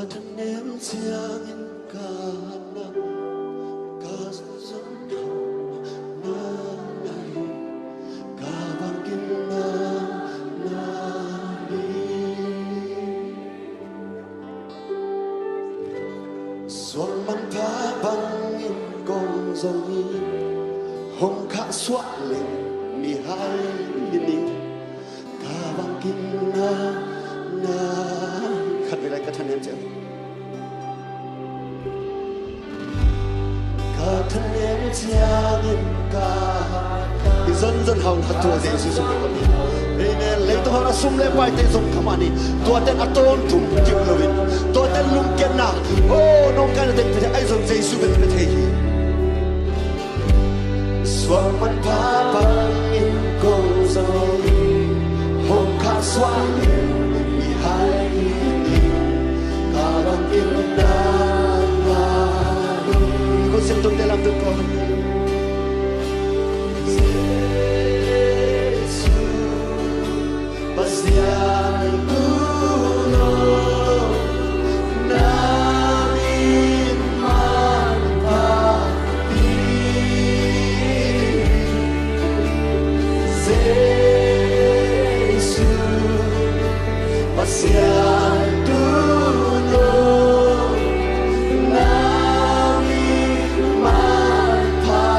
thân em giang in cả năm cả dân hồng na này cả vang kim na đi xuân mang phá băng in con dòng đi hồng khá xóa lên mi hai đi cả vang kim na khát về lại cả thân em chưa cả thân em chia nghìn cả thì dân hồng hạt thua dễ sử dụng cái gì đây nè lấy tôi nó sum lấy bài tên dùng khăm anh tôi tên aton thùng chịu lovin tôi tên lung kiên na oh nông cái này tên ai dùng dễ sử dụng cái thế gì xuân mắt phá băng in con dòng hồng khát xóa hai cả bằng kim đan con xem tôi để làm được con Giêsu pasian kuno namin mapati Giêsu pasian kuno namin mapati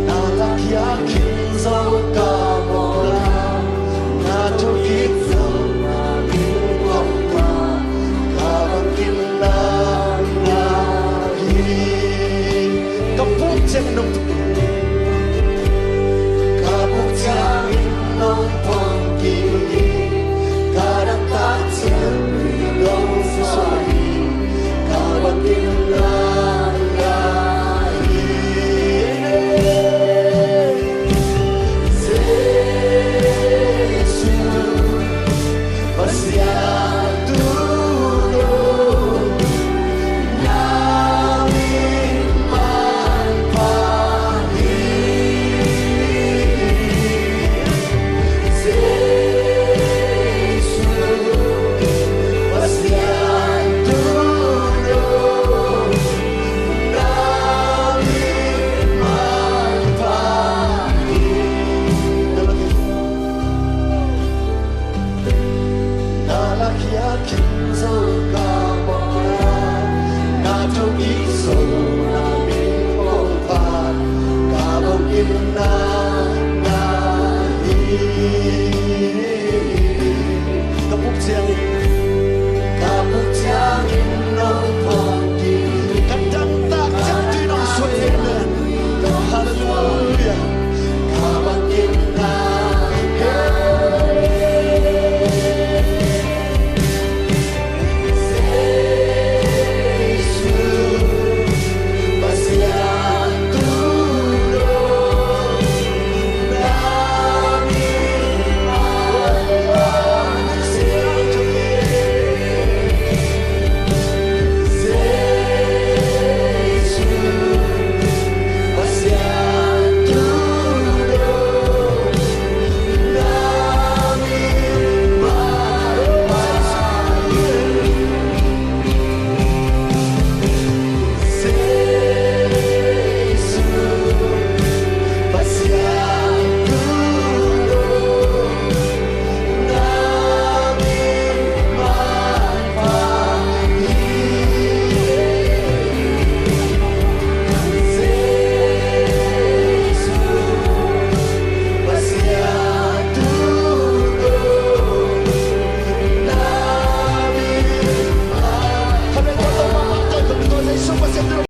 nalakyakin dấu cả một lần na trong kiếp dấu namin mapati cả bằng kim na hi kaput trên nông